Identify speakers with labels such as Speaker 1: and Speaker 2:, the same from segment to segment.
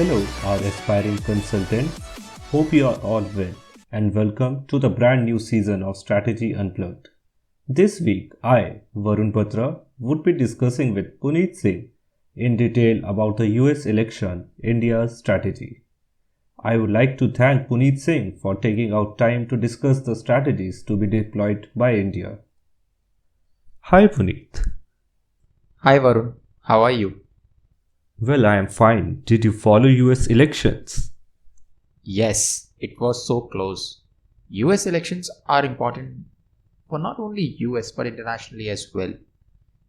Speaker 1: Hello, our aspiring consultant. Hope you are all well and welcome to the brand new season of Strategy Unplugged. This week, I, Varun Batra, would be discussing with Puneet Singh in detail about the US election, India's strategy. I would like to thank Puneet Singh for taking out time to discuss the strategies to be deployed by India. Hi Puneet.
Speaker 2: Hi Varun, how are you?
Speaker 1: Well, I am fine. Did you follow US elections?
Speaker 2: Yes, it was so close. US elections are important for not only US but internationally as well.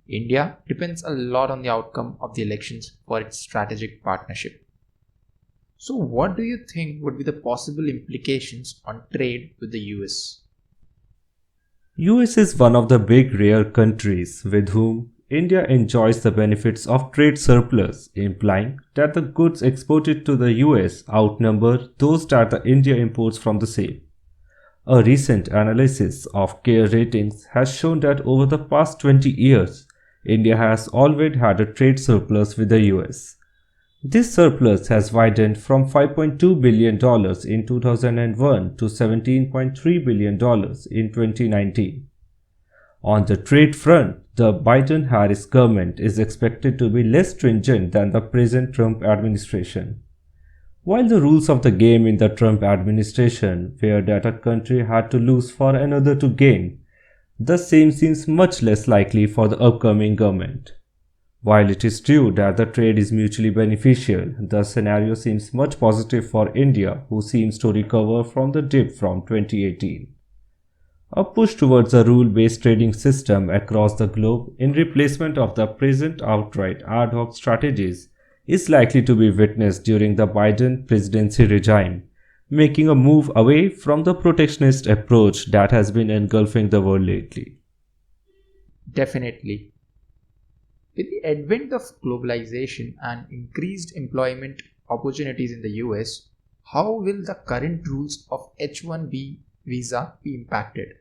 Speaker 2: India depends a lot on the outcome of the elections for its strategic partnership. So, what do you think would be the possible implications on trade with the US?
Speaker 1: US is one of the big rare countries with whom India enjoys the benefits of trade surplus, implying that the goods exported to the US outnumber those that the India imports from the same. A recent analysis of CARE ratings has shown that over the past 20 years, India has always had a trade surplus with the US. This surplus has widened from $5.2 billion in 2001 to $17.3 billion in 2019. On the trade front, the Biden-Harris government is expected to be less stringent than the present Trump administration. While the rules of the game in the Trump administration were that a country had to lose for another to gain, the same seems much less likely for the upcoming government. While it is true that the trade is mutually beneficial, the scenario seems much positive for India, who seems to recover from the dip from 2018. A push towards a rule-based trading system across the globe in replacement of the present outright ad hoc strategies is likely to be witnessed during the Biden presidency regime, making a move away from the protectionist approach that has been engulfing the world lately.
Speaker 2: Definitely. With the advent of globalization and increased employment opportunities in the US, how will the current rules of H1B Visa be impacted?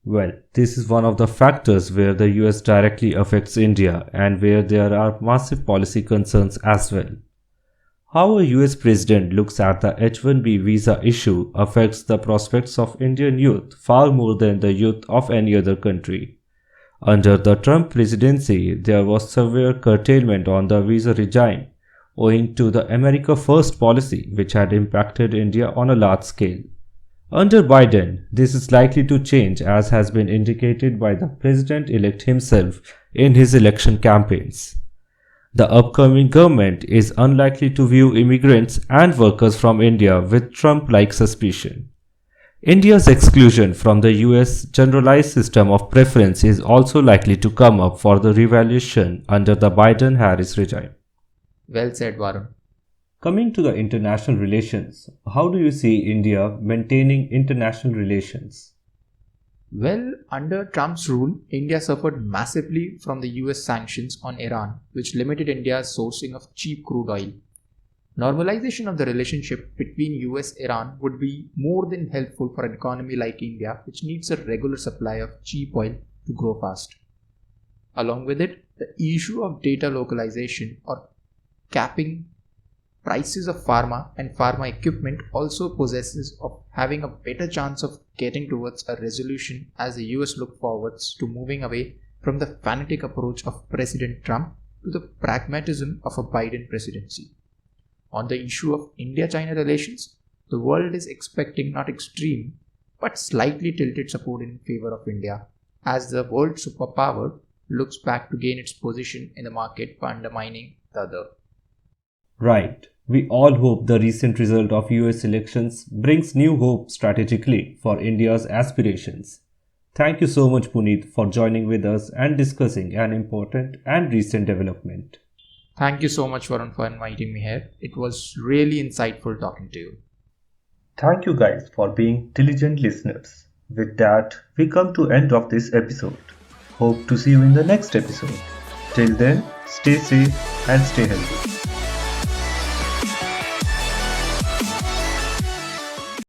Speaker 1: Well, this is one of the factors where the US directly affects India and where there are massive policy concerns as well. How a US president looks at the H1B visa issue affects the prospects of Indian youth far more than the youth of any other country. Under the Trump presidency, there was severe curtailment on the visa regime owing to the America First policy, which had impacted India on a large scale. Under Biden, this is likely to change, as has been indicated by the president-elect himself in his election campaigns. The upcoming government is unlikely to view immigrants and workers from India with Trump-like suspicion. India's exclusion from the US generalized system of preference is also likely to come up for the revaluation under the Biden-Harris regime.
Speaker 2: Well said, Varun.
Speaker 1: Coming to the international relations, how do you see India maintaining international relations?
Speaker 2: Well, under Trump's rule, India suffered massively from the US sanctions on Iran, which limited India's sourcing of cheap crude oil. Normalization of the relationship between US and Iran would be more than helpful for an economy like India, which needs a regular supply of cheap oil to grow fast. Along with it, the issue of data localization or capping prices of pharma and pharma equipment also possesses of having a better chance of getting towards a resolution as the US look forwards to moving away from the fanatic approach of President Trump to the pragmatism of a Biden presidency. On the issue of India-China relations, the world is expecting not extreme but slightly tilted support in favor of India as the world superpower looks back to gain its position in the market by undermining the other.
Speaker 1: Right. We all hope the recent result of US elections brings new hope strategically for India's aspirations. Thank you so much, Puneet, for joining with us and discussing an important and recent development.
Speaker 2: Thank you so much, Varun, for inviting me here. It was really insightful talking to you.
Speaker 1: Thank you guys for being diligent listeners. With that, we come to end of this episode. Hope to see you in the next episode. Till then, stay safe and stay healthy.